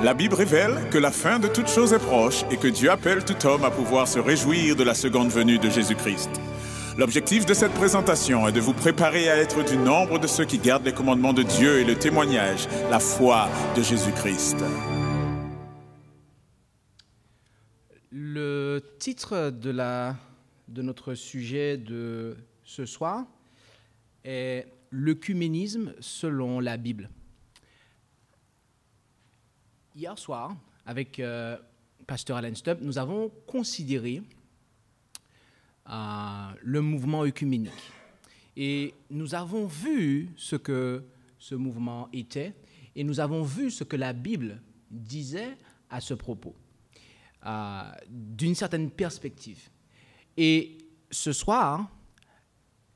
La Bible révèle que la fin de toute chose est proche et que Dieu appelle tout homme à pouvoir se réjouir de la seconde venue de Jésus-Christ. L'objectif de cette présentation est de vous préparer à être du nombre de ceux qui gardent les commandements de Dieu et le témoignage, la foi de Jésus-Christ. Le titre de notre sujet de ce soir est « L'œcuménisme selon la Bible ». Hier soir, avec Pasteur Alan Stubb, nous avons considéré le mouvement œcuménique. Et nous avons vu ce que ce mouvement était et nous avons vu ce que la Bible disait à ce propos, d'une certaine perspective. Et ce soir,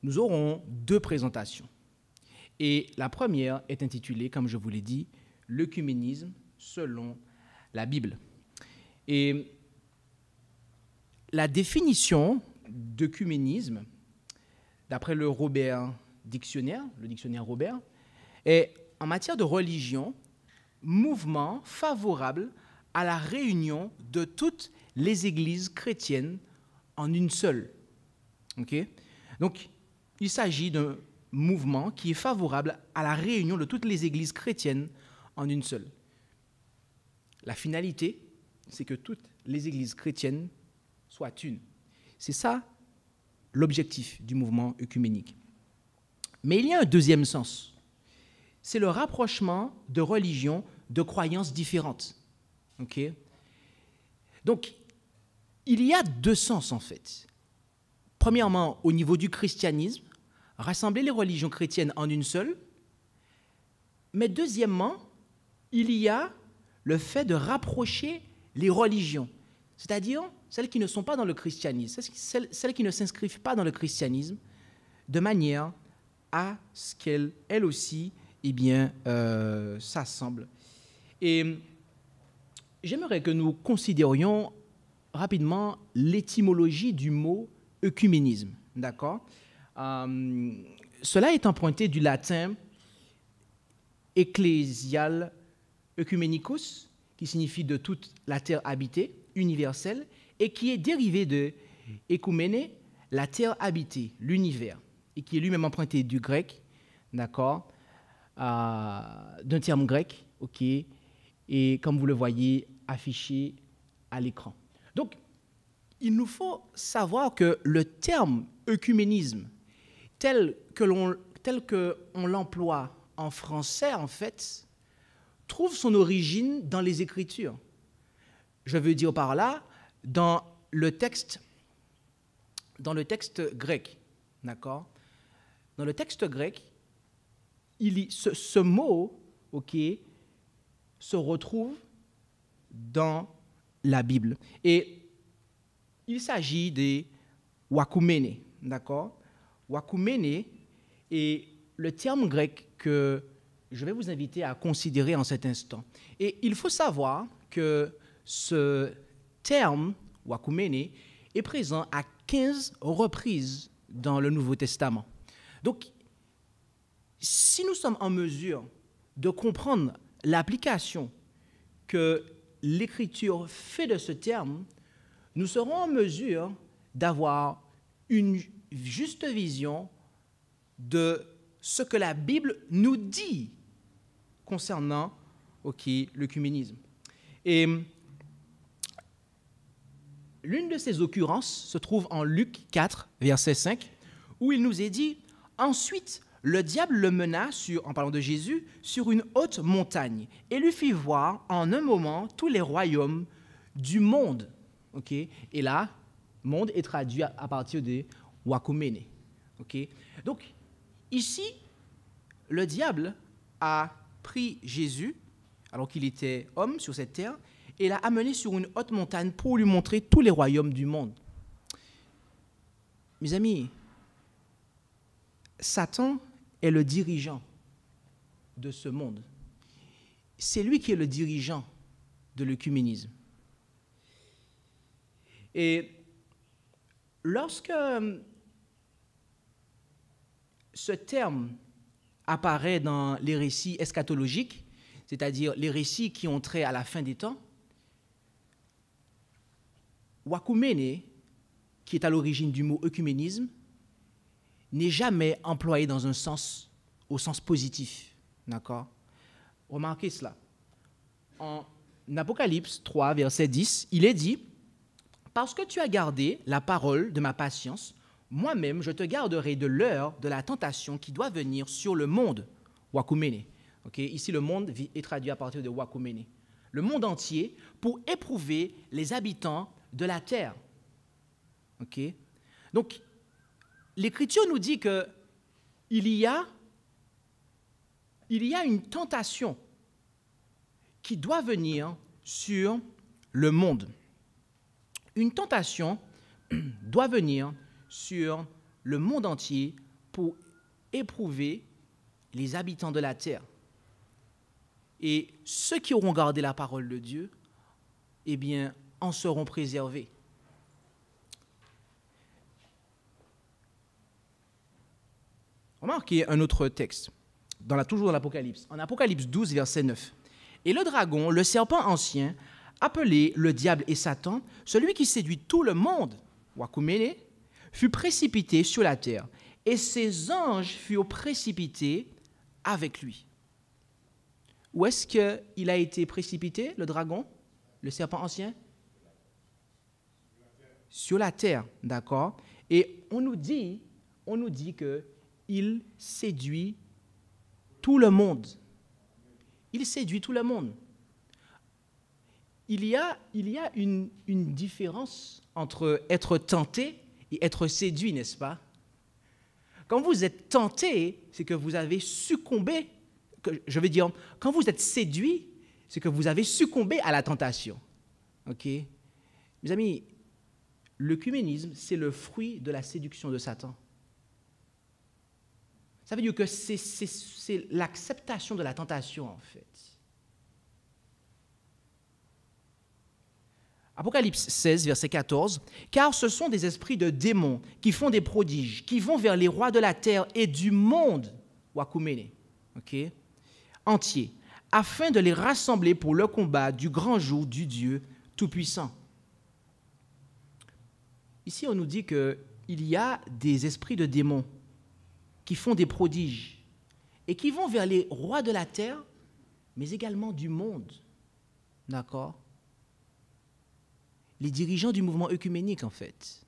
nous aurons deux présentations. Et la première est intitulée, comme je vous l'ai dit, « L'œcuménisme selon la Bible ». Et la définition d'œcuménisme, d'après le dictionnaire Robert, est en matière de religion, mouvement favorable à la réunion de toutes les églises chrétiennes en une seule. Okay? Donc, il s'agit d'un mouvement qui est favorable à la réunion de toutes les églises chrétiennes en une seule. La finalité, c'est que toutes les églises chrétiennes soient une. C'est ça l'objectif du mouvement œcuménique. Mais il y a un deuxième sens. C'est le rapprochement de religions, de croyances différentes. Okay? Donc, il y a deux sens en fait. Premièrement, au niveau du christianisme, rassembler les religions chrétiennes en une seule. Mais deuxièmement, il y a le fait de rapprocher les religions, c'est-à-dire celles qui ne sont pas dans le christianisme, celles qui ne s'inscrivent pas dans le christianisme, de manière à ce qu'elles, elles aussi, s'assemblent. Et j'aimerais que nous considérions rapidement l'étymologie du mot œcuménisme, d'accord? Cela est emprunté du latin ecclésial œcuménicus, qui signifie de toute la terre habitée, universelle, et qui est dérivé de œkumène, la terre habitée, l'univers, et qui est lui-même emprunté du grec, d'accord, d'un terme grec, ok, et comme vous le voyez affiché à l'écran. Donc, il nous faut savoir que le terme œcuménisme, tel que on l'emploie en français, en fait, trouve son origine dans les Écritures. Je veux dire par là, dans le texte grec, d'accord? Dans le texte grec, ce mot, ok, se retrouve dans la Bible. Et il s'agit des wakoumene, d'accord? Wakoumene est le terme grec que je vais vous inviter à considérer en cet instant. Et il faut savoir que ce terme, wakoumene, est présent à 15 reprises dans le Nouveau Testament. Donc, si nous sommes en mesure de comprendre l'application que l'Écriture fait de ce terme, nous serons en mesure d'avoir une juste vision de ce que la Bible nous dit concernant l'œcuménisme. Et l'une de ces occurrences se trouve en Luc 4, verset 5, où il nous est dit « Ensuite, le diable le mena, en parlant de Jésus, sur une haute montagne et lui fit voir en un moment tous les royaumes du monde. » Okay? Et là, monde est traduit à partir de wakoumene. Okay? Donc, ici, le diable a pris Jésus, alors qu'il était homme sur cette terre, et l'a amené sur une haute montagne pour lui montrer tous les royaumes du monde. Mes amis, Satan est le dirigeant de ce monde. C'est lui qui est le dirigeant de l'œcuménisme. Et lorsque ce terme apparaît dans les récits eschatologiques, c'est-à-dire les récits qui ont trait à la fin des temps, wakumene, qui est à l'origine du mot œcuménisme, n'est jamais employé dans un sens, au sens positif. D'accord? Remarquez cela. En Apocalypse 3, verset 10, il est dit « Parce que tu as gardé la parole de ma patience, moi-même je te garderai de l'heure de la tentation qui doit venir sur le monde. » Wakumene. Okay? Ici, le monde est traduit à partir de wakumene. Le monde entier pour éprouver les habitants de la terre. Okay? Donc, l'Écriture nous dit qu'il y a une tentation qui doit venir sur le monde. Une tentation doit venir sur le monde entier pour éprouver les habitants de la terre. Et ceux qui auront gardé la parole de Dieu, eh bien, en seront préservés. Remarquez un autre texte, toujours dans l'Apocalypse. En Apocalypse 12, verset 9. « Et le dragon, le serpent ancien, appelé le diable et Satan, celui qui séduit tout le monde, wakumene, fut précipité sur la terre, et ses anges furent précipités avec lui. » Où est-ce qu'il a été précipité, le dragon, le serpent ancien? Sur la terre, d'accord? Et on nous dit qu'il séduit tout le monde. Il séduit tout le monde. Il y a une différence entre être tenté et être séduit, n'est-ce pas? Quand vous êtes tenté, c'est que vous avez succombé. Je veux dire, quand vous êtes séduit, c'est que vous avez succombé à la tentation. OK? Mes amis, l'œcuménisme, c'est le fruit de la séduction de Satan. Ça veut dire que c'est l'acceptation de la tentation, en fait. Apocalypse 16, verset 14. « Car ce sont des esprits de démons qui font des prodiges, qui vont vers les rois de la terre et du monde, wakumene, okay, entier, afin de les rassembler pour le combat du grand jour du Dieu Tout-Puissant. » Ici, on nous dit qu'il y a des esprits de démons qui font des prodiges et qui vont vers les rois de la terre, mais également du monde. D'accord? Les dirigeants du mouvement œcuménique, en fait.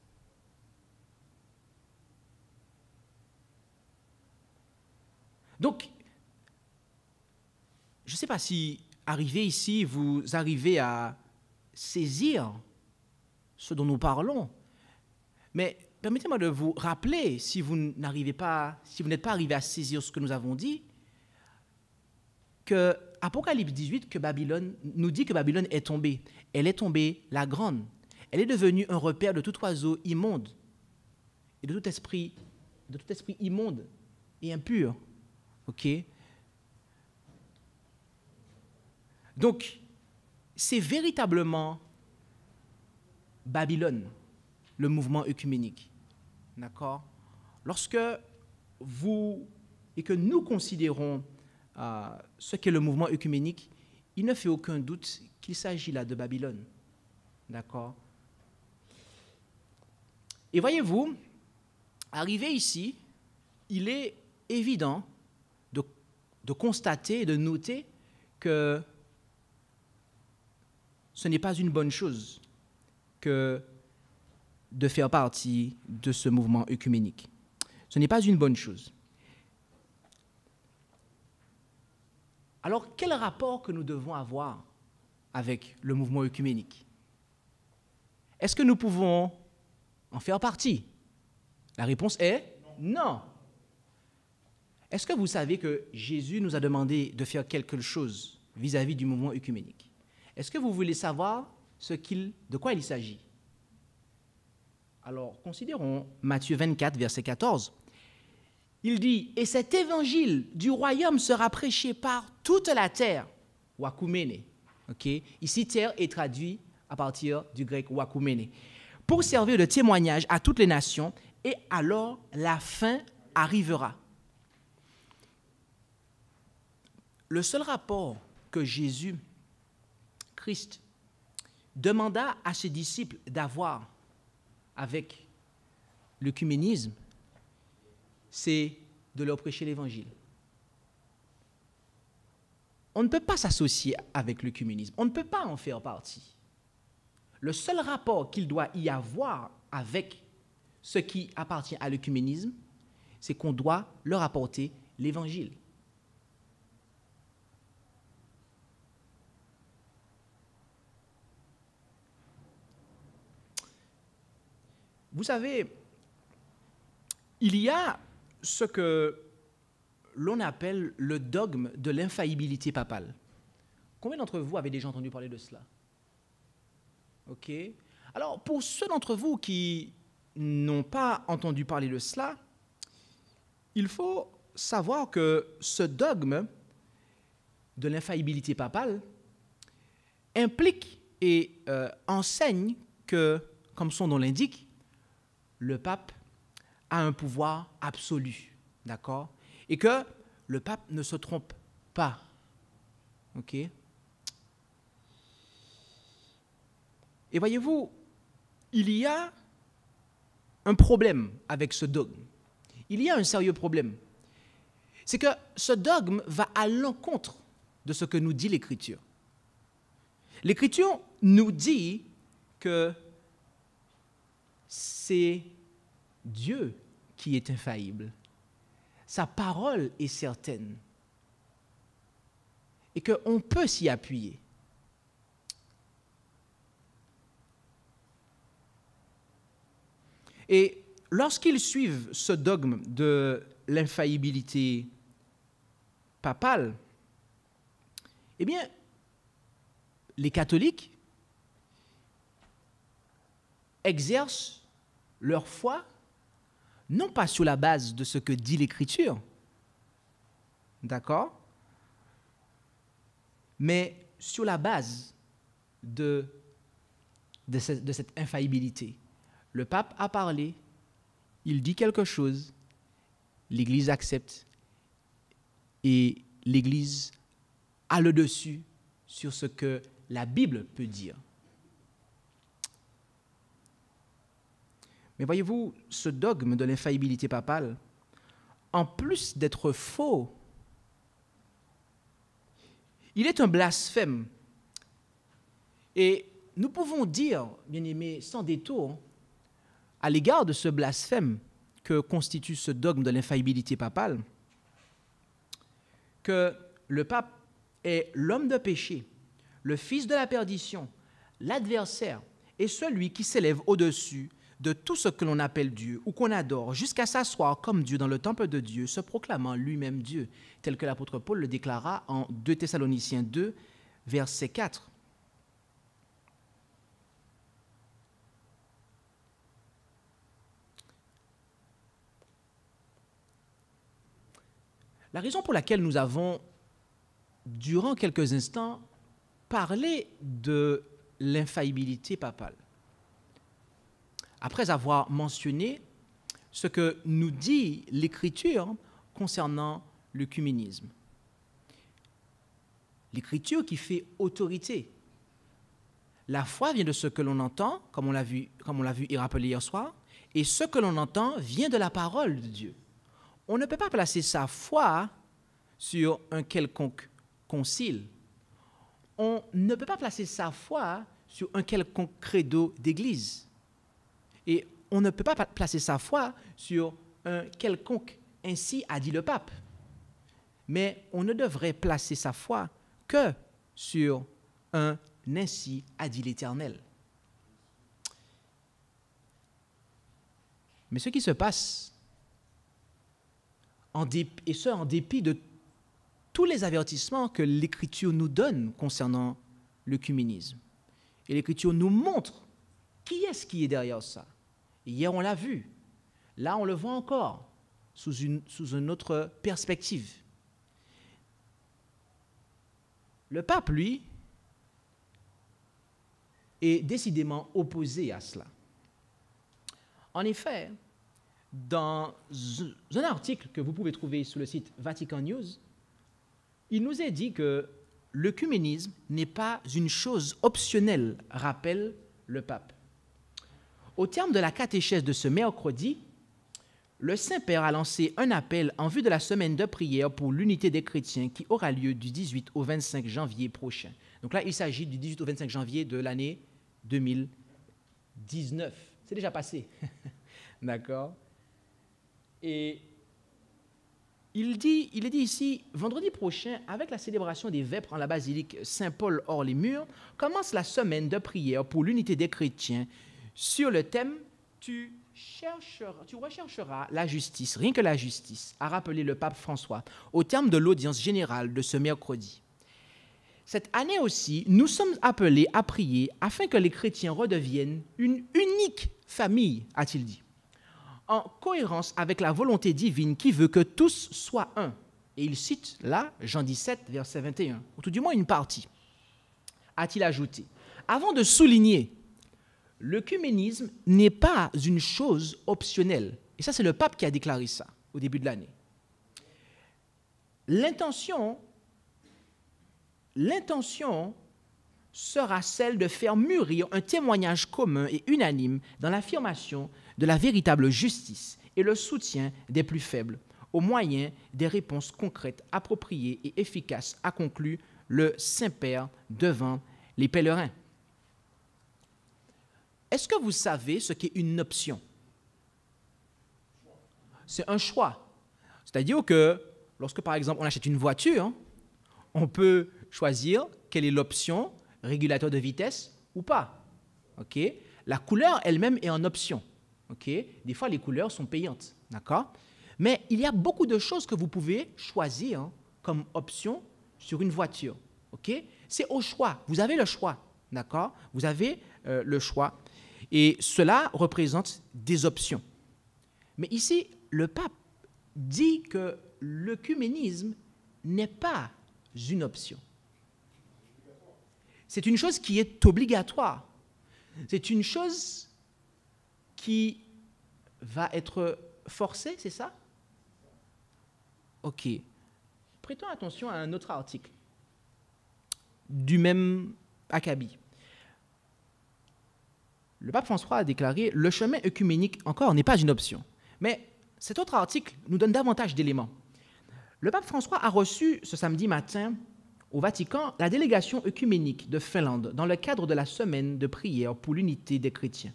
Donc, je ne sais pas si, arrivé ici, vous arrivez à saisir ce dont nous parlons, mais permettez-moi de vous rappeler, si vous n'êtes pas arrivé à saisir ce que nous avons dit, que Apocalypse 18 nous dit que Babylone est tombée. Elle est tombée, la grande. Elle est devenue un repère de tout oiseau immonde et de tout esprit immonde et impur. OK? Donc, c'est véritablement Babylone, le mouvement œcuménique. D'accord? Lorsque nous considérons ce qu'est le mouvement œcuménique, il ne fait aucun doute qu'il s'agit là de Babylone. D'accord? Et voyez-vous, arrivé ici, il est évident de constater et de noter que ce n'est pas une bonne chose que de faire partie de ce mouvement œcuménique. Ce n'est pas une bonne chose. Alors, quel rapport que nous devons avoir avec le mouvement œcuménique? Est-ce que nous pouvons en faire partie? La réponse est non. Est-ce que vous savez que Jésus nous a demandé de faire quelque chose vis-à-vis du mouvement œcuménique? Est-ce que vous voulez savoir de quoi il s'agit? Alors, considérons Matthieu 24, verset 14. Il dit « Et cet évangile du royaume sera prêché par toute la terre. » Wakumene. Okay? Ici, terre est traduit à partir du grec wakumene. « Pour servir de témoignage à toutes les nations, et alors la fin arrivera. » Le seul rapport que Jésus, Christ, demanda à ses disciples d'avoir avec l'œcuménisme, c'est de leur prêcher l'Évangile. On ne peut pas s'associer avec l'œcuménisme, on ne peut pas en faire partie. Le seul rapport qu'il doit y avoir avec ce qui appartient à l'œcuménisme, c'est qu'on doit leur apporter l'Évangile. Vous savez, il y a ce que l'on appelle le dogme de l'infaillibilité papale. Combien d'entre vous avez déjà entendu parler de cela? OK. Alors, pour ceux d'entre vous qui n'ont pas entendu parler de cela, il faut savoir que ce dogme de l'infaillibilité papale implique et enseigne que, comme son nom l'indique, le pape a un pouvoir absolu, d'accord? Et que le pape ne se trompe pas, ok? Et voyez-vous, il y a un problème avec ce dogme. Il y a un sérieux problème. C'est que ce dogme va à l'encontre de ce que nous dit l'Écriture. L'Écriture nous dit que c'est Dieu qui est infaillible. Sa parole est certaine. Et qu'on peut s'y appuyer. Et lorsqu'ils suivent ce dogme de l'infaillibilité papale, eh bien, les catholiques exercent leur foi non pas sur la base de ce que dit l'Écriture, d'accord, mais sur la base de cette infaillibilité. Le pape a parlé, il dit quelque chose, l'Église accepte et l'Église a le dessus sur ce que la Bible peut dire. Mais voyez-vous, ce dogme de l'infaillibilité papale, en plus d'être faux, il est un blasphème. Et nous pouvons dire, bien-aimés, sans détour, à l'égard de ce blasphème que constitue ce dogme de l'infaillibilité papale, que le pape est l'homme de péché, le fils de la perdition, l'adversaire et celui qui s'élève au-dessus de tout ce que l'on appelle Dieu ou qu'on adore, jusqu'à s'asseoir comme Dieu dans le temple de Dieu, se proclamant lui-même Dieu, tel que l'apôtre Paul le déclara en 2 Thessaloniciens 2, verset 4. La raison pour laquelle nous avons, durant quelques instants, parlé de l'infaillibilité papale, après avoir mentionné ce que nous dit l'Écriture concernant l'œcuménisme. L'Écriture qui fait autorité. La foi vient de ce que l'on entend, comme on l'a vu et rappelé hier soir, et ce que l'on entend vient de la parole de Dieu. On ne peut pas placer sa foi sur un quelconque concile. On ne peut pas placer sa foi sur un quelconque credo d'église. Et on ne peut pas placer sa foi sur un quelconque « ainsi a dit le pape ». Mais on ne devrait placer sa foi que sur un « ainsi a dit l'Éternel ». Mais ce qui se passe, en dépit de tous les avertissements que l'Écriture nous donne concernant l'œcuménisme, et l'Écriture nous montre qui est derrière ça. Hier, on l'a vu. Là, on le voit encore sous une autre perspective. Le pape, lui, est décidément opposé à cela. En effet, dans un article que vous pouvez trouver sur le site Vatican News, il nous est dit que l'œcuménisme n'est pas une chose optionnelle, rappelle le pape. Au terme de la catéchèse de ce mercredi, le Saint-Père a lancé un appel en vue de la semaine de prière pour l'unité des chrétiens qui aura lieu du 18 au 25 janvier prochain. Donc là, il s'agit du 18 au 25 janvier de l'année 2019. C'est déjà passé. D'accord? Et il est dit ici, vendredi prochain, avec la célébration des vêpres en la basilique Saint-Paul hors les murs, commence la semaine de prière pour l'unité des chrétiens sur le thème « Tu rechercheras la justice, rien que la justice », a rappelé le pape François au terme de l'audience générale de ce mercredi. Cette année aussi, nous sommes appelés à prier afin que les chrétiens redeviennent une unique famille, a-t-il dit, en cohérence avec la volonté divine qui veut que tous soient un. Et il cite là Jean 17, verset 21, ou tout du moins une partie. A-t-il ajouté, avant de souligner, l'œcuménisme n'est pas une chose optionnelle. Et ça, c'est le pape qui a déclaré ça au début de l'année. L'intention sera celle de faire mûrir un témoignage commun et unanime dans l'affirmation de la véritable justice et le soutien des plus faibles, au moyen des réponses concrètes, appropriées et efficaces, a conclu le Saint-Père devant les pèlerins. Est-ce que vous savez ce qu'est une option? C'est un choix. C'est-à-dire que lorsque, par exemple, on achète une voiture, on peut choisir quelle est l'option, régulateur de vitesse ou pas. Okay? La couleur elle-même est en option. Okay? Des fois, les couleurs sont payantes. D'accord? Mais il y a beaucoup de choses que vous pouvez choisir comme option sur une voiture. Okay? C'est au choix. Vous avez le choix. D'accord? Vous avez le choix. Et cela représente des options. Mais ici, le pape dit que l'œcuménisme n'est pas une option. C'est une chose qui est obligatoire. C'est une chose qui va être forcée, c'est ça? OK. Prêtons attention à un autre article du même acabit. Le pape François a déclaré « Le chemin œcuménique, encore, n'est pas une option ». Mais cet autre article nous donne davantage d'éléments. Le pape François a reçu ce samedi matin au Vatican la délégation œcuménique de Finlande dans le cadre de la semaine de prière pour l'unité des chrétiens.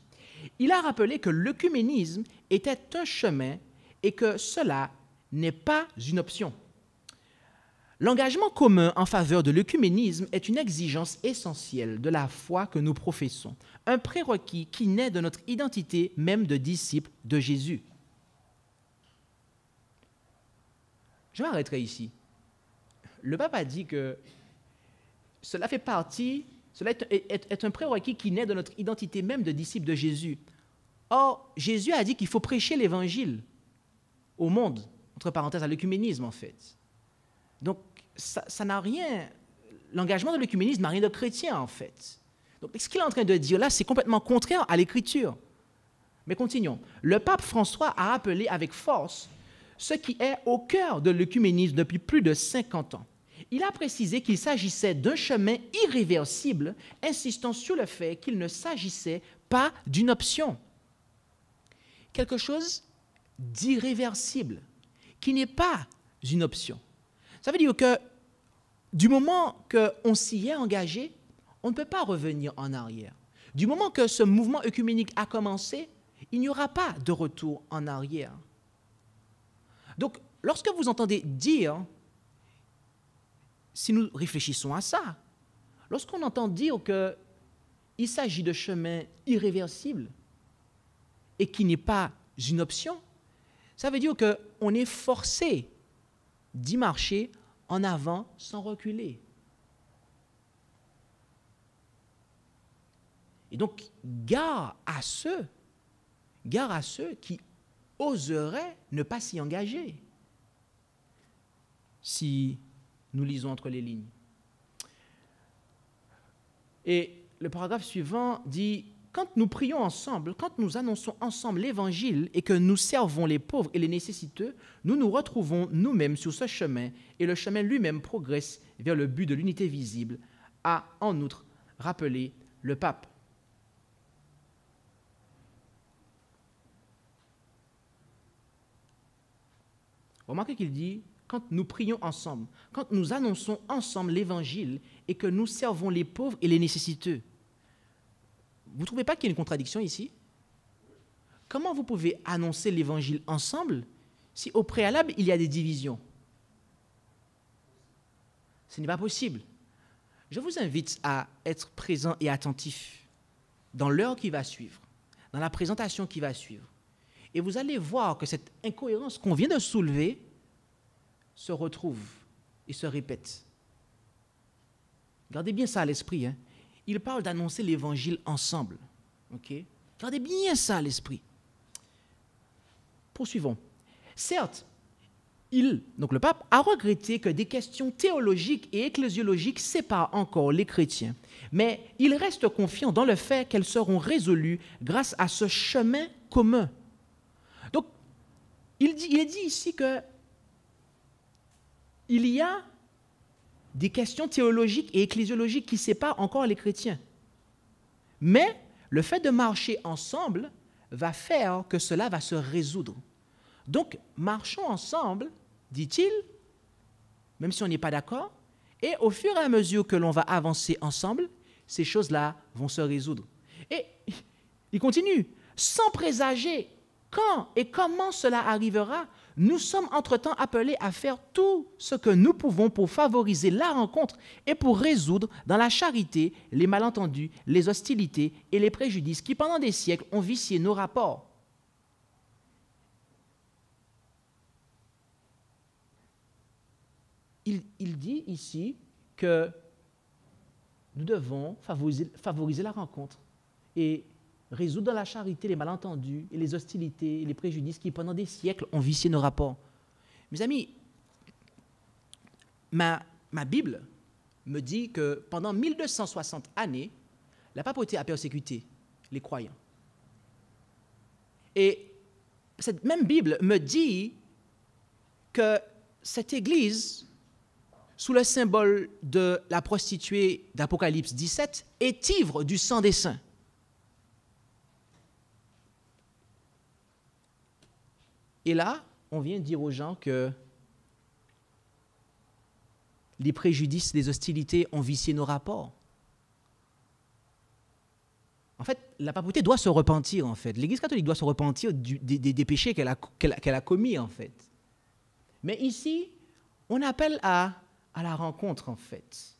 Il a rappelé que l'œcuménisme était un chemin et que cela n'est pas une option. L'engagement commun en faveur de l'œcuménisme est une exigence essentielle de la foi que nous professons, un prérequis qui naît de notre identité même de disciples de Jésus. Je m'arrêterai ici. Le pape a dit que cela fait partie, cela est un prérequis qui naît de notre identité même de disciples de Jésus. Or, Jésus a dit qu'il faut prêcher l'évangile au monde, entre parenthèses, à l'œcuménisme en fait. Donc, ça n'a rien, l'engagement de l'œcuménisme n'a rien de chrétien en fait. Donc, ce qu'il est en train de dire là, c'est complètement contraire à l'Écriture. Mais continuons. Le pape François a rappelé avec force ce qui est au cœur de l'œcuménisme depuis plus de 50 ans. Il a précisé qu'il s'agissait d'un chemin irréversible, insistant sur le fait qu'il ne s'agissait pas d'une option. Quelque chose d'irréversible, qui n'est pas une option. Ça veut dire que du moment qu'on s'y est engagé, on ne peut pas revenir en arrière. Du moment que ce mouvement œcuménique a commencé, il n'y aura pas de retour en arrière. Donc, lorsque vous entendez dire, si nous réfléchissons à ça, lorsqu'on entend dire qu'il s'agit de chemin irréversible et qui n'est pas une option, ça veut dire qu'on est forcé d'y marcher en avant sans reculer. Et donc, gare à ceux qui oseraient ne pas s'y engager, si nous lisons entre les lignes. Et le paragraphe suivant dit quand nous prions ensemble, quand nous annonçons ensemble l'Évangile et que nous servons les pauvres et les nécessiteux, nous nous retrouvons nous-mêmes sur ce chemin et le chemin lui-même progresse vers le but de l'unité visible, a en outre rappelé le pape. Remarquez qu'il dit, quand nous prions ensemble, quand nous annonçons ensemble l'Évangile et que nous servons les pauvres et les nécessiteux. Vous ne trouvez pas qu'il y a une contradiction ici? Comment vous pouvez annoncer l'Évangile ensemble si au préalable il y a des divisions? Ce n'est pas possible. Je vous invite à être présent et attentif dans l'heure qui va suivre, dans la présentation qui va suivre. Et vous allez voir que cette incohérence qu'on vient de soulever se retrouve et se répète. Gardez bien ça à l'esprit. Hein. Il parle d'annoncer l'Évangile ensemble. Okay? Gardez bien ça à l'esprit. Poursuivons. Certes, donc le pape a regretté que des questions théologiques et ecclésiologiques séparent encore les chrétiens, mais il reste confiant dans le fait qu'elles seront résolues grâce à ce chemin commun. Donc, il est dit ici que il y a des questions théologiques et ecclésiologiques qui séparent encore les chrétiens. Mais le fait de marcher ensemble va faire que cela va se résoudre. Donc, marchons ensemble, dit-il, même si on n'est pas d'accord, et au fur et à mesure que l'on va avancer ensemble, ces choses-là vont se résoudre. Et il continue, sans présager quand et comment cela arrivera, nous sommes entre-temps appelés à faire tout ce que nous pouvons pour favoriser la rencontre et pour résoudre dans la charité les malentendus, les hostilités et les préjudices qui pendant des siècles ont vicié nos rapports. Il dit ici que nous devons favoriser la rencontre et résoudre dans la charité les malentendus et les hostilités et les préjudices qui, pendant des siècles, ont vicié nos rapports. Mes amis, ma Bible me dit que pendant 1260 années, la papauté a persécuté les croyants. Et cette même Bible me dit que cette Église, sous le symbole de la prostituée d'Apocalypse 17, est ivre du sang des saints. Et là, on vient dire aux gens que les préjudices, les hostilités ont vicié nos rapports. En fait, la papauté doit se repentir, en fait. L'Église catholique doit se repentir des péchés qu'elle a commis, en fait. Mais ici, on appelle à la rencontre, en fait.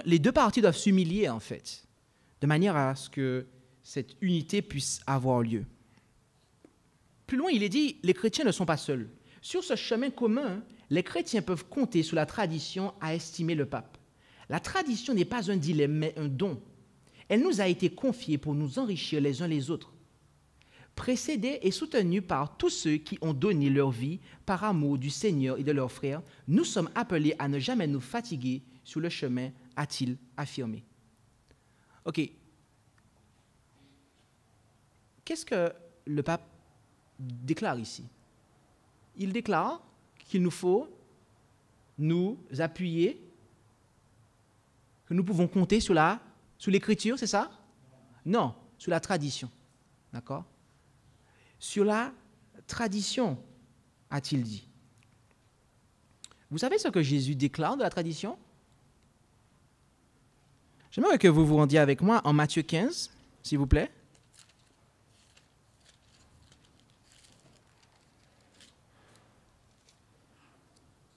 Les deux parties doivent s'humilier, en fait, de manière à ce que cette unité puisse avoir lieu. Plus loin, il est dit, les chrétiens ne sont pas seuls. Sur ce chemin commun, les chrétiens peuvent compter sur la tradition à estimer le pape. La tradition n'est pas un dilemme, mais un don. Elle nous a été confiée pour nous enrichir les uns les autres. Précédés et soutenus par tous ceux qui ont donné leur vie par amour du Seigneur et de leurs frères, nous sommes appelés à ne jamais nous fatiguer sur le chemin, a-t-il affirmé. OK. Qu'est-ce que le pape déclare ici? Il déclare qu'il nous faut nous appuyer, que nous pouvons compter sur l'écriture, c'est ça? Non, sur la tradition. D'accord? Sur la tradition, a-t-il dit. Vous savez ce que Jésus déclare de la tradition? J'aimerais que vous vous rendiez avec moi en Matthieu 15, s'il vous plaît.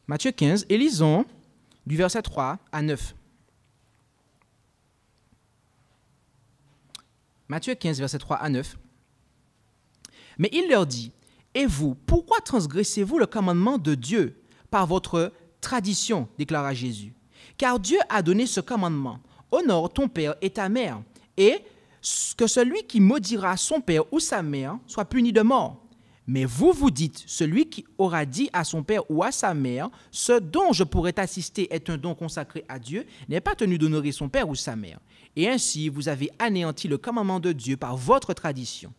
Matthieu 15, et lisons du verset 3 à 9. Matthieu 15, verset 3 à 9. Mais il leur dit, « Et vous, pourquoi transgressez-vous le commandement de Dieu par votre tradition ?» déclara Jésus. « Car Dieu a donné ce commandement, « Honore ton père et ta mère, et que celui qui maudira son père ou sa mère soit puni de mort. Mais vous, vous dites, celui qui aura dit à son père ou à sa mère, ce dont je pourrais t'assister est un don consacré à Dieu, n'est pas tenu d'honorer son père ou sa mère. Et ainsi, vous avez anéanti le commandement de Dieu par votre tradition.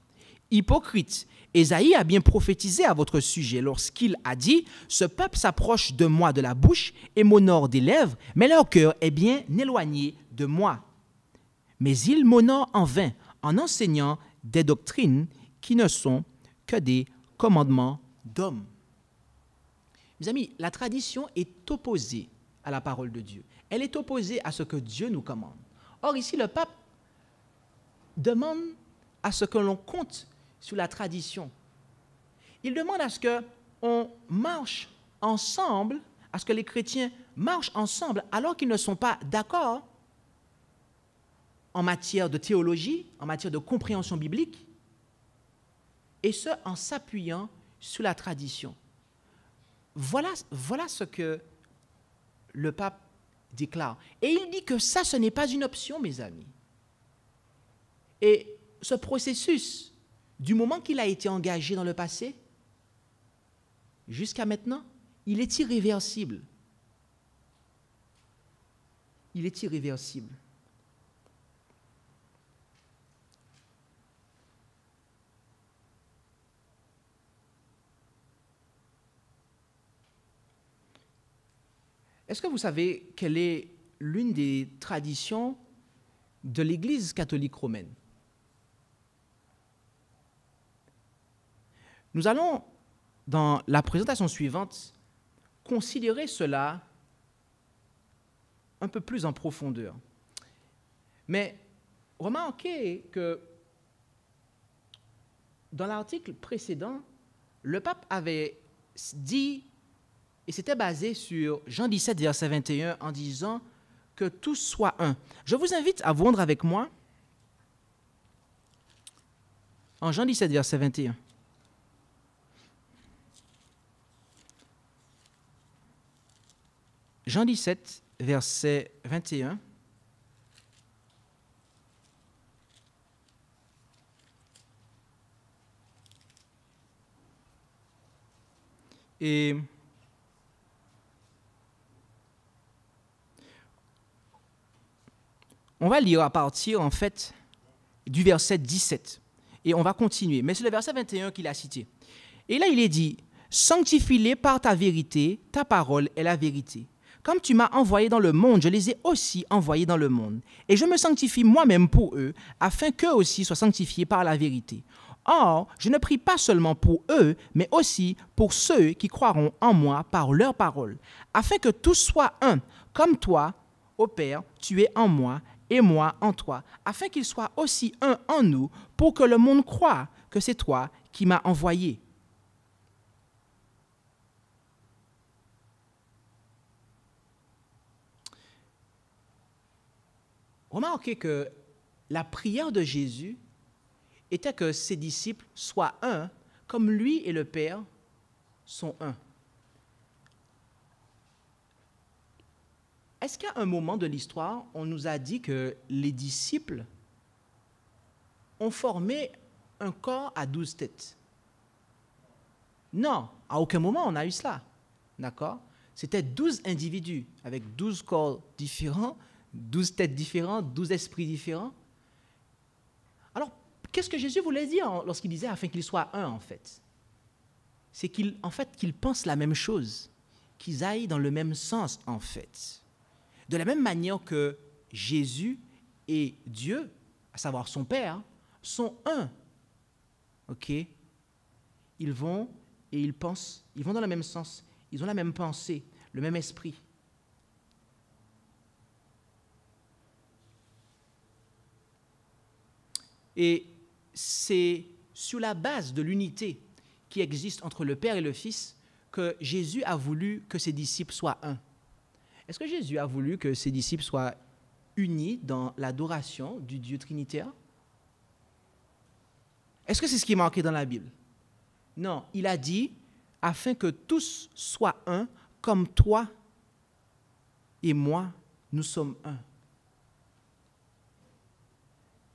Hypocrite, Ésaïe a bien prophétisé à votre sujet lorsqu'il a dit « Ce peuple s'approche de moi de la bouche et m'honore des lèvres, mais leur cœur est bien éloigné de moi. Mais ils m'honorent en vain, en enseignant des doctrines qui ne sont que des commandements d'hommes. » Mes amis, la tradition est opposée à la parole de Dieu. Elle est opposée à ce que Dieu nous commande. Or, ici, le pape demande à ce que l'on compte sur la tradition. Il demande à ce qu'on marche ensemble, à ce que les chrétiens marchent ensemble alors qu'ils ne sont pas d'accord en matière de théologie, en matière de compréhension biblique, et ce, en s'appuyant sur la tradition. Voilà ce que le pape déclare. Et il dit que ça, ce n'est pas une option, mes amis. Et ce processus, du moment qu'il a été engagé dans le passé, jusqu'à maintenant, il est irréversible. Il est irréversible. Est-ce que vous savez quelle est l'une des traditions de l'Église catholique romaine? Nous allons, dans la présentation suivante, considérer cela un peu plus en profondeur. Mais remarquez que dans l'article précédent, le pape avait dit, et c'était basé sur Jean 17, verset 21, en disant que tous soient un. Je vous invite à vous rendre avec moi en Jean 17, verset 21. Jean 17, verset 21. Et on va lire à partir, en fait, du verset 17. Et on va continuer. Mais c'est le verset 21 qu'il a cité. Et là, il est dit, « Sanctifie-les par ta vérité, ta parole est la vérité. Comme tu m'as envoyé dans le monde, je les ai aussi envoyés dans le monde. Et je me sanctifie moi-même pour eux, afin qu'eux aussi soient sanctifiés par la vérité. Or, je ne prie pas seulement pour eux, mais aussi pour ceux qui croiront en moi par leur parole, afin que tous soient un, comme toi, ô Père, tu es en moi, et moi en toi, afin qu'ils soient aussi un en nous, pour que le monde croie que c'est toi qui m'as envoyé. » Remarquez que la prière de Jésus était que ses disciples soient un, comme lui et le Père sont un. Est-ce qu'à un moment de l'histoire, on nous a dit que les disciples ont formé un corps à 12 têtes? Non, à aucun moment on a eu cela. D'accord? C'était 12 individus avec 12 corps différents, 12 têtes différentes, 12 esprits différents. Alors, qu'est-ce que Jésus voulait dire lorsqu'il disait afin qu'ils soient un, en fait? C'est qu'ils pensent la même chose, qu'ils aillent dans le même sens, en fait. De la même manière que Jésus et Dieu, à savoir son Père, sont un. OK? Ils vont et ils pensent, ils vont dans le même sens, ils ont la même pensée, le même esprit. Et c'est sur la base de l'unité qui existe entre le Père et le Fils que Jésus a voulu que ses disciples soient un. Est-ce que Jésus a voulu que ses disciples soient unis dans l'adoration du Dieu trinitaire? Est-ce que c'est ce qui est marqué dans la Bible? Non, il a dit « afin que tous soient un, comme toi et moi, nous sommes un ».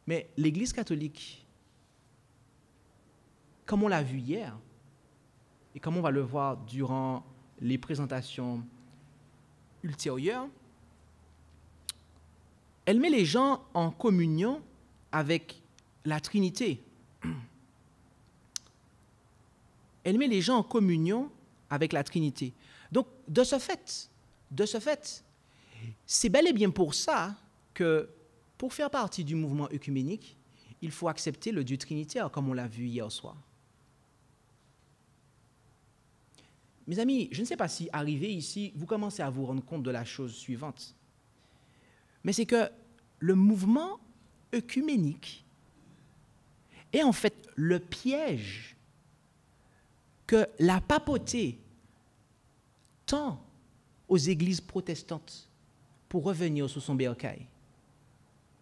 Mais l'Église catholique, comme on l'a vu hier, et comme on va le voir durant les présentations ultérieures, elle met les gens en communion avec la Trinité. Elle met les gens en communion avec la Trinité. Donc, de ce fait, c'est bel et bien pour ça que, pour faire partie du mouvement œcuménique, il faut accepter le Dieu trinitaire, comme on l'a vu hier soir. Mes amis, je ne sais pas si, arrivé ici, vous commencez à vous rendre compte de la chose suivante. Mais c'est que le mouvement œcuménique est en fait le piège que la papauté tend aux églises protestantes pour revenir sous son bercail,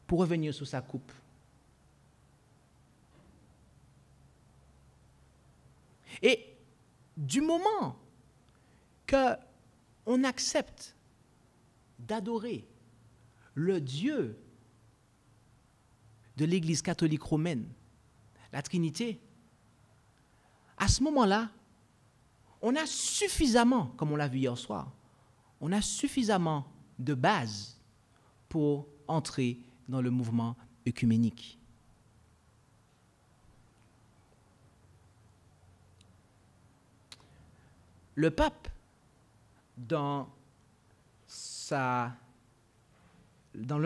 pour revenir sous sa coupe. Et du moment qu'on accepte d'adorer le Dieu de l'Église catholique romaine, la Trinité, à ce moment-là, on a suffisamment, comme on l'a vu hier soir, on a suffisamment de base pour entrer dans le mouvement œcuménique. Le pape, dans l'un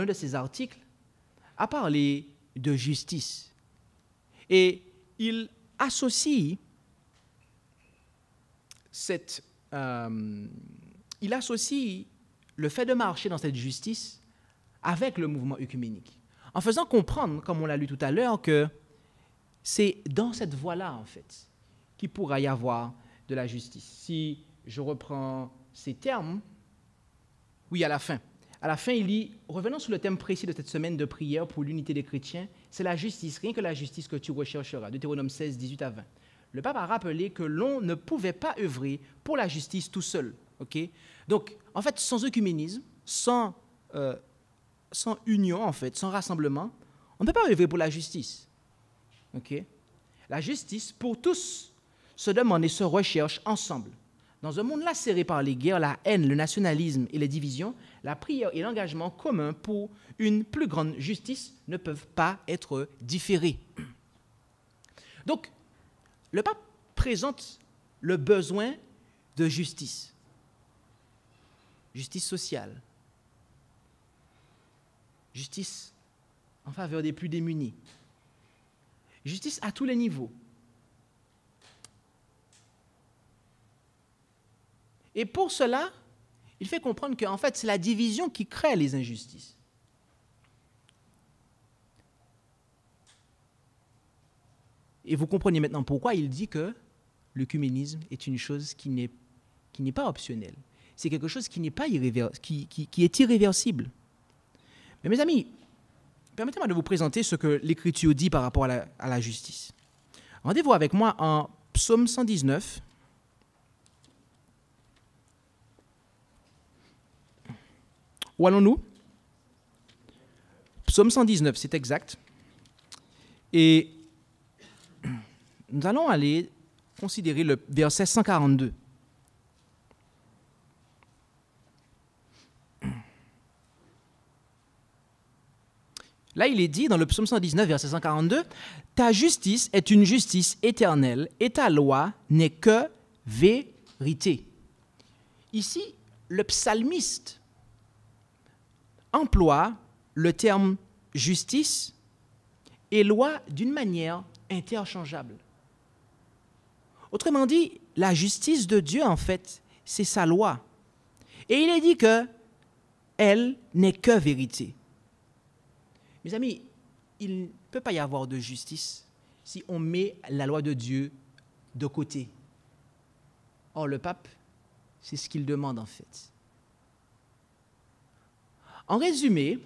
de ses articles, a parlé de justice. Et il associe le fait de marcher dans cette justice avec le mouvement œcuménique, en faisant comprendre, comme on l'a lu tout à l'heure, que c'est dans cette voie-là, en fait, qu'il pourra y avoir de la justice. Si je reprends ces termes, oui, à la fin, il dit, revenons sur le thème précis de cette semaine de prière pour l'unité des chrétiens, c'est la justice, rien que la justice que tu rechercheras, Deutéronome 16, 18 à 20. Le pape a rappelé que l'on ne pouvait pas œuvrer pour la justice tout seul. Okay? Donc, en fait, sans œcuménisme, sans union, en fait, sans rassemblement, on ne peut pas œuvrer pour la justice. Okay? La justice, pour tous, se demande et se recherche ensemble. Dans un monde lacéré par les guerres, la haine, le nationalisme et les divisions, la prière et l'engagement commun pour une plus grande justice ne peuvent pas être différés. Donc, le pape présente le besoin de justice. Justice sociale. Justice en faveur des plus démunis. Justice à tous les niveaux. Et pour cela, il fait comprendre qu'en fait, c'est la division qui crée les injustices. Et vous comprenez maintenant pourquoi il dit que l'œcuménisme est une chose qui n'est pas optionnelle. C'est quelque chose qui n'est pas qui est irréversible. Mais mes amis, permettez-moi de vous présenter ce que l'Écriture dit par rapport à la justice. Rendez-vous avec moi en Psaume 119. Où allons-nous? Psaume 119, c'est exact. Et nous allons aller considérer le verset 142. Là, il est dit dans le psaume 119, verset 142, « Ta justice est une justice éternelle et ta loi n'est que vérité. » Ici, le psalmiste emploie le terme justice et loi d'une manière interchangeable. Autrement dit, la justice de Dieu, en fait, c'est sa loi. Et il est dit qu'elle n'est que vérité. Mes amis, il ne peut pas y avoir de justice si on met la loi de Dieu de côté. Or, le pape, c'est ce qu'il demande, en fait. En résumé,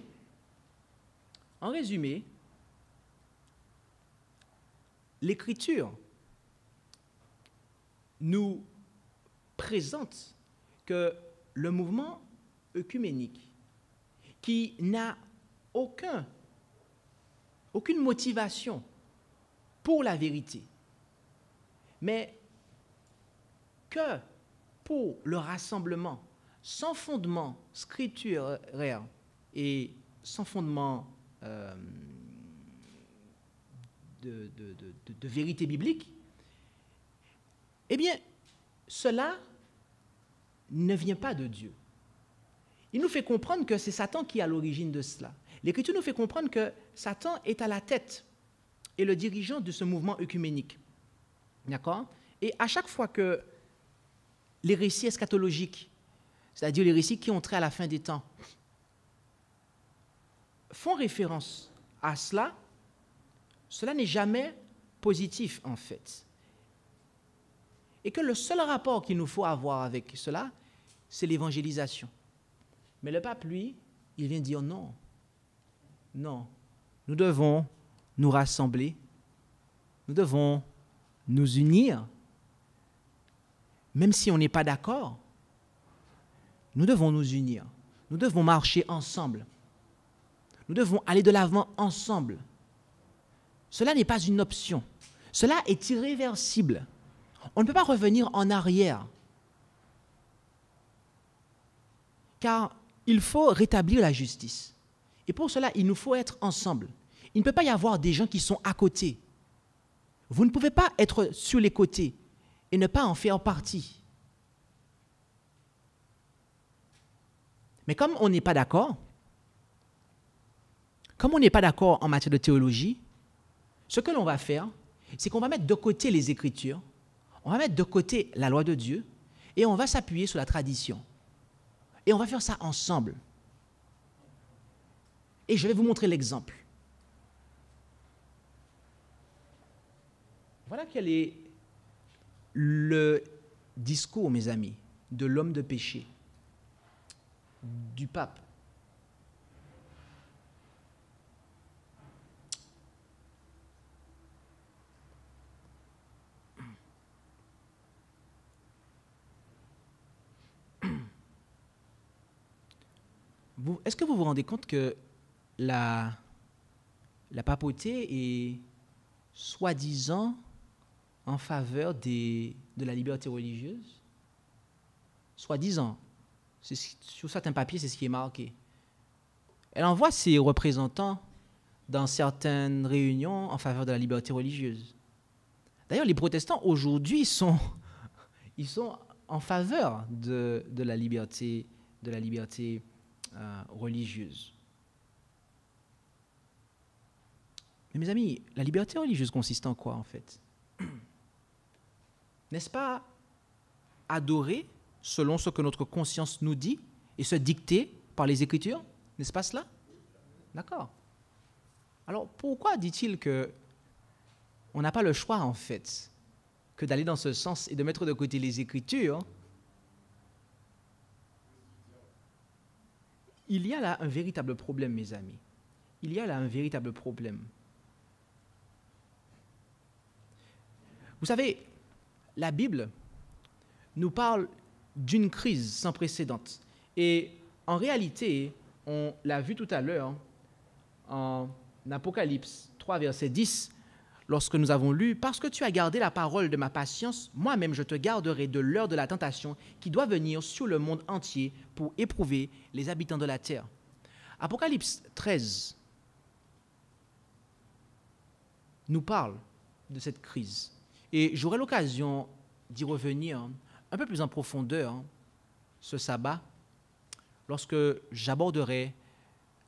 l'Écriture nous présente que le mouvement œcuménique, qui n'a aucune motivation pour la vérité, mais que pour le rassemblement, sans fondement scripturaire et sans fondement de vérité biblique, eh bien, cela ne vient pas de Dieu. Il nous fait comprendre que c'est Satan qui est à l'origine de cela. L'Écriture nous fait comprendre que Satan est à la tête et le dirigeant de ce mouvement œcuménique. D'accord? Et à chaque fois que les récits eschatologiques, c'est-à-dire les récits qui ont trait à la fin des temps, font référence à cela, cela n'est jamais positif en fait. Et que le seul rapport qu'il nous faut avoir avec cela, c'est l'évangélisation. Mais le pape, lui, il vient dire non. Non. Nous devons nous rassembler. Nous devons nous unir. Même si on n'est pas d'accord, nous devons nous unir. Nous devons marcher ensemble. Nous devons aller de l'avant ensemble. Cela n'est pas une option. Cela est irréversible. On ne peut pas revenir en arrière. Car il faut rétablir la justice. Et pour cela, il nous faut être ensemble. Il ne peut pas y avoir des gens qui sont à côté. Vous ne pouvez pas être sur les côtés et ne pas en faire partie. Mais comme on n'est pas d'accord, en matière de théologie, ce que l'on va faire, c'est qu'on va mettre de côté les Écritures, on va mettre de côté la loi de Dieu et on va s'appuyer sur la tradition. Et on va faire ça ensemble. Et je vais vous montrer l'exemple. Voilà quel est le discours, mes amis, de l'homme de péché, du pape. Est-ce que vous vous rendez compte que la papauté est soi-disant en faveur de la liberté religieuse? Soi-disant. Sur certains papiers, c'est ce qui est marqué. Elle envoie ses représentants dans certaines réunions en faveur de la liberté religieuse. D'ailleurs, les protestants, aujourd'hui, ils sont en faveur de la liberté religieuse. Mais mes amis, la liberté religieuse consiste en quoi, en fait? N'est-ce pas adorer selon ce que notre conscience nous dit et se dicter par les Écritures? N'est-ce pas cela? D'accord. Alors, pourquoi dit-il que on n'a pas le choix, en fait, que d'aller dans ce sens et de mettre de côté les Écritures? Il y a là un véritable problème, mes amis. Il y a là un véritable problème. Vous savez, la Bible nous parle d'une crise sans précédent. Et en réalité, on l'a vu tout à l'heure en Apocalypse 3, verset 10, lorsque nous avons lu « Parce que tu as gardé la parole de ma patience, moi-même je te garderai de l'heure de la tentation qui doit venir sur le monde entier pour éprouver les habitants de la terre. » Apocalypse 13 nous parle de cette crise. Et j'aurai l'occasion d'y revenir un peu plus en profondeur ce sabbat lorsque j'aborderai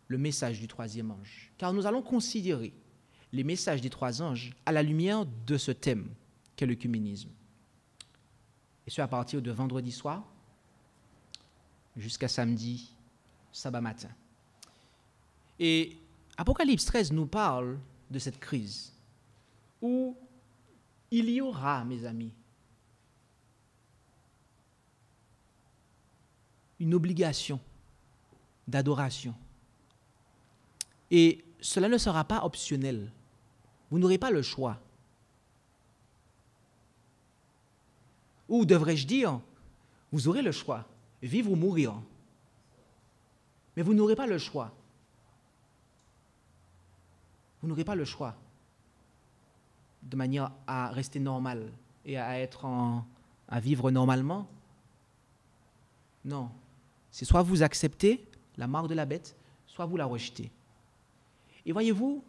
le message du troisième ange. Car nous allons considérer les messages des trois anges à la lumière de ce thème qu'est l'œcuménisme. Et ce à partir de vendredi soir jusqu'à samedi, sabbat matin. Et Apocalypse 13 nous parle de cette crise où il y aura, mes amis, une obligation d'adoration. Et cela ne sera pas optionnel. Vous n'aurez pas le choix. Ou devrais-je dire, vous aurez le choix, vivre ou mourir. Mais vous n'aurez pas le choix. Vous n'aurez pas le choix de manière à rester normal et à être à vivre normalement? Non. C'est soit vous acceptez la marque de la bête, soit vous la rejetez. Et voyez-vous,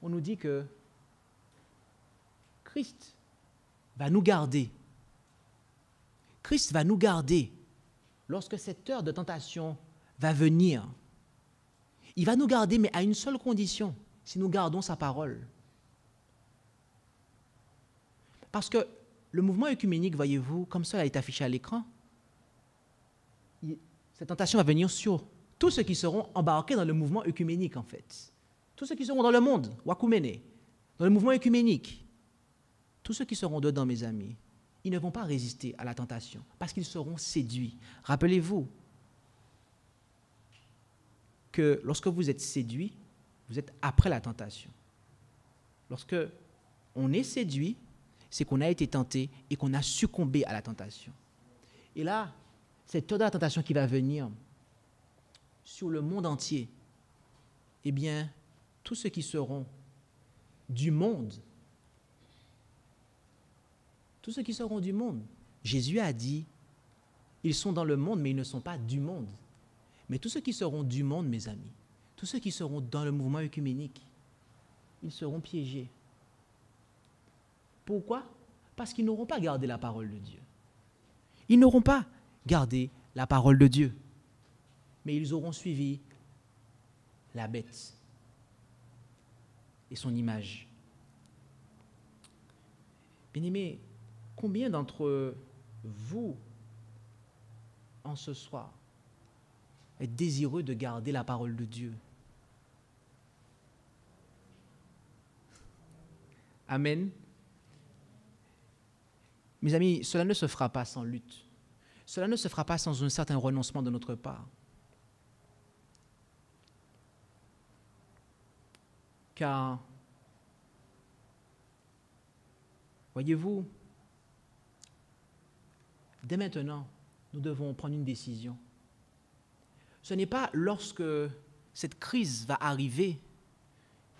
on nous dit que Christ va nous garder. Christ va nous garder lorsque cette heure de tentation va venir. Il va nous garder, mais à une seule condition, si nous gardons sa parole. Parce que le mouvement œcuménique, voyez-vous, comme cela est affiché à l'écran, cette tentation va venir sur tous ceux qui seront embarqués dans le mouvement œcuménique, en fait. Tous ceux qui seront dans le monde, wakumene, dans le mouvement œcuménique. Tous ceux qui seront dedans, mes amis, ils ne vont pas résister à la tentation parce qu'ils seront séduits. Rappelez-vous que lorsque vous êtes séduit, vous êtes après la tentation. Lorsque on est séduit, c'est qu'on a été tenté et qu'on a succombé à la tentation. Et là, cette heure de la tentation qui va venir sur le monde entier, eh bien, tous ceux qui seront du monde, Jésus a dit, ils sont dans le monde, mais ils ne sont pas du monde. Mais tous ceux qui seront du monde, mes amis, tous ceux qui seront dans le mouvement œcuménique, ils seront piégés. Pourquoi? Parce qu'ils n'auront pas gardé la parole de Dieu. Ils n'auront pas gardé la parole de Dieu. Mais ils auront suivi la bête et son image. Bien-aimés, combien d'entre vous, en ce soir, êtes désireux de garder la parole de Dieu? Amen. Mes amis, cela ne se fera pas sans lutte. Cela ne se fera pas sans un certain renoncement de notre part. Car, voyez-vous, dès maintenant, nous devons prendre une décision. Ce n'est pas lorsque cette crise va arriver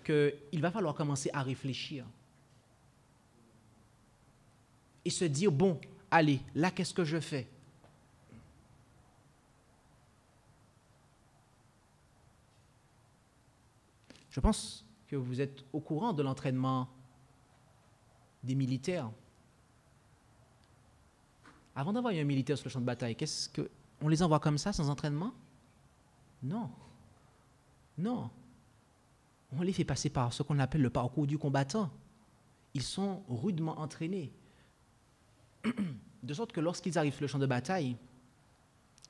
qu'il va falloir commencer à réfléchir et se dire, bon, allez, là, qu'est-ce que je fais? Je pense que vous êtes au courant de l'entraînement des militaires. Avant d'envoyer un militaire sur le champ de bataille, on les envoie comme ça, sans entraînement? Non. Non. On les fait passer par ce qu'on appelle le parcours du combattant. Ils sont rudement entraînés. De sorte que lorsqu'ils arrivent sur le champ de bataille,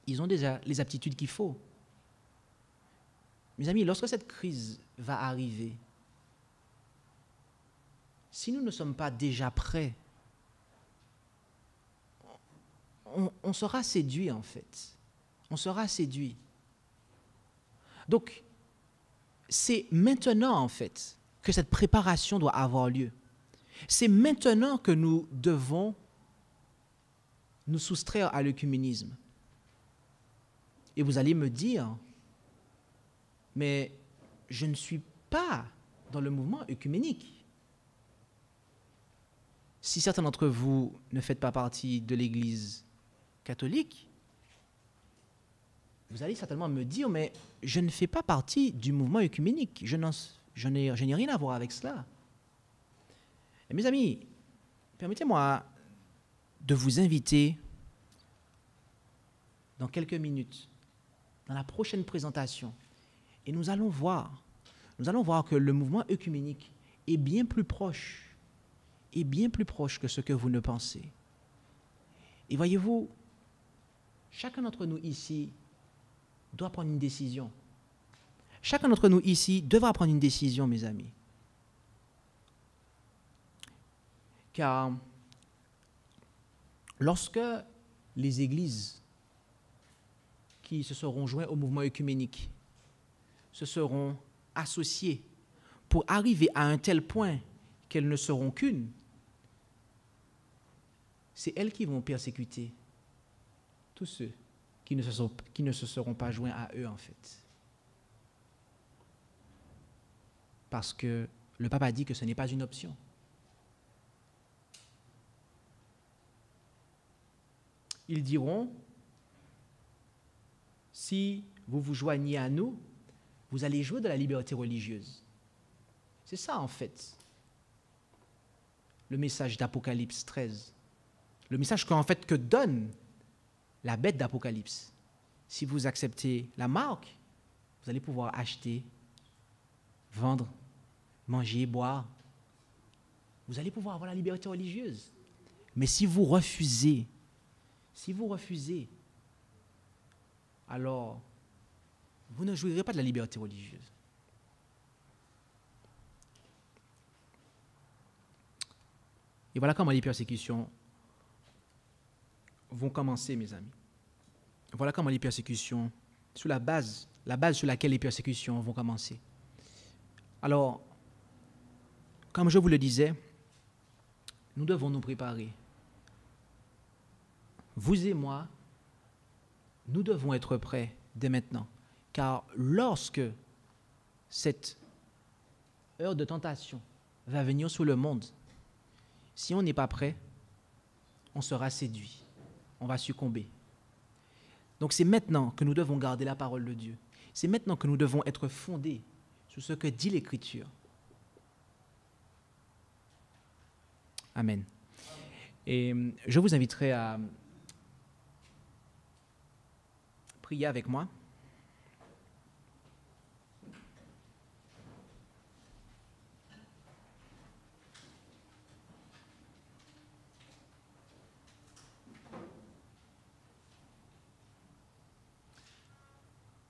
ils ont déjà les aptitudes qu'il faut. Mes amis, lorsque cette crise va arriver, si nous ne sommes pas déjà prêts, on sera séduit en fait. On sera séduit. Donc, c'est maintenant en fait que cette préparation doit avoir lieu. C'est maintenant que nous devons nous soustraire à l'œcuménisme. Et vous allez me dire, mais je ne suis pas dans le mouvement œcuménique. Si certains d'entre vous ne faites pas partie de l'Église catholique, vous allez certainement me dire, mais je ne fais pas partie du mouvement œcuménique. Je n'ai rien à voir avec cela. Et mes amis, permettez-moi de vous inviter dans quelques minutes, dans la prochaine présentation, et nous allons voir que le mouvement œcuménique est bien plus proche que ce que vous ne pensez. Et voyez-vous, chacun d'entre nous ici doit prendre une décision. Chacun d'entre nous ici devra prendre une décision, mes amis. Car lorsque les églises qui se seront joints au mouvement œcuménique se seront associées pour arriver à un tel point qu'elles ne seront qu'une, c'est elles qui vont persécuter tous ceux qui ne se seront pas joints à eux, en fait. Parce que le pape a dit que ce n'est pas une option. ils diront, si vous vous joignez à nous, vous allez jouir de la liberté religieuse. C'est ça, en fait, le message d'Apocalypse 13. Le message que donne la bête d'Apocalypse. Si vous acceptez la marque, vous allez pouvoir acheter, vendre, manger, boire. Vous allez pouvoir avoir la liberté religieuse. Mais si vous refusez, alors vous ne jouirez pas de la liberté religieuse. Et voilà comment les persécutions vont commencer, mes amis. Voilà comment les persécutions, sur la base sur laquelle les persécutions vont commencer. Alors, comme je vous le disais, nous devons nous préparer. Vous et moi, nous devons être prêts dès maintenant. Car lorsque cette heure de tentation va venir sur le monde, si on n'est pas prêt, on sera séduit, on va succomber. Donc c'est maintenant que nous devons garder la parole de Dieu. C'est maintenant que nous devons être fondés sur ce que dit l'Écriture. Amen. Et je vous inviterai à prier avec moi.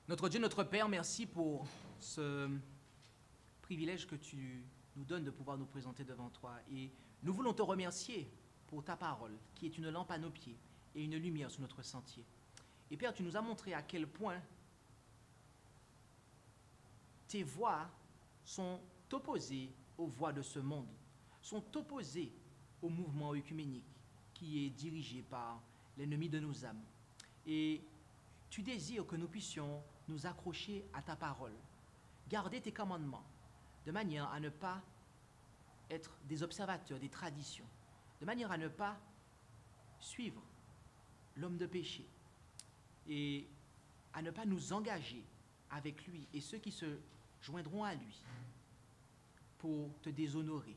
Notre Dieu, notre Père, merci pour ce privilège que tu nous donnes de pouvoir nous présenter devant toi. Et nous voulons te remercier pour ta parole, qui est une lampe à nos pieds et une lumière sur notre sentier. Et Père, tu nous as montré à quel point tes voies sont opposées aux voies de ce monde, sont opposées au mouvement œcuménique qui est dirigé par l'ennemi de nos âmes. Et tu désires que nous puissions nous accrocher à ta parole, garder tes commandements, de manière à ne pas être des observateurs des traditions, de manière à ne pas suivre l'homme de péché et à ne pas nous engager avec lui et ceux qui se joindront à lui pour te déshonorer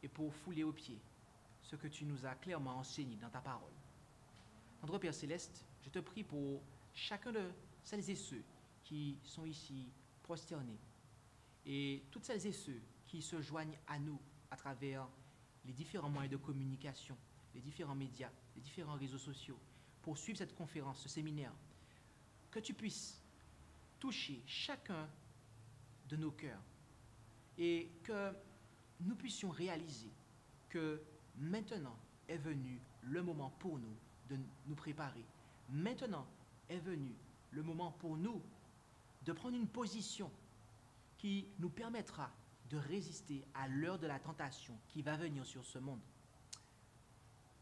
et pour fouler aux pieds ce que tu nous as clairement enseigné dans ta parole. Notre Père Céleste, je te prie pour chacun de celles et ceux qui sont ici prosternés et toutes celles et ceux qui se joignent à nous à travers les différents moyens de communication, les différents médias, les différents réseaux sociaux, pour suivre cette conférence, ce séminaire, que tu puisses toucher chacun de nos cœurs et que nous puissions réaliser que maintenant est venu le moment pour nous de nous préparer. Maintenant est venu le moment pour nous de prendre une position qui nous permettra de résister à l'heure de la tentation qui va venir sur ce monde.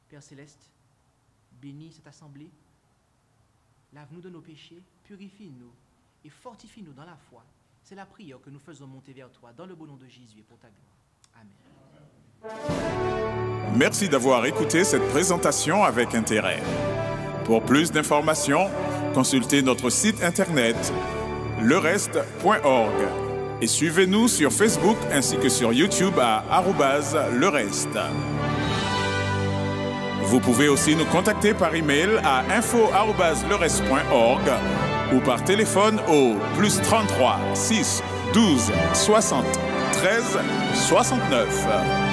Père Céleste, bénis cette assemblée, lave-nous de nos péchés, purifie-nous et fortifie-nous dans la foi. C'est la prière que nous faisons monter vers toi, dans le beau nom de Jésus et pour ta gloire. Amen. Merci d'avoir écouté cette présentation avec intérêt. Pour plus d'informations, consultez notre site internet lereste.org et suivez-nous sur Facebook ainsi que sur YouTube à @lereste. Vous pouvez aussi nous contacter par email à info@lereste.org ou par téléphone au +33 6 12 60 13 69.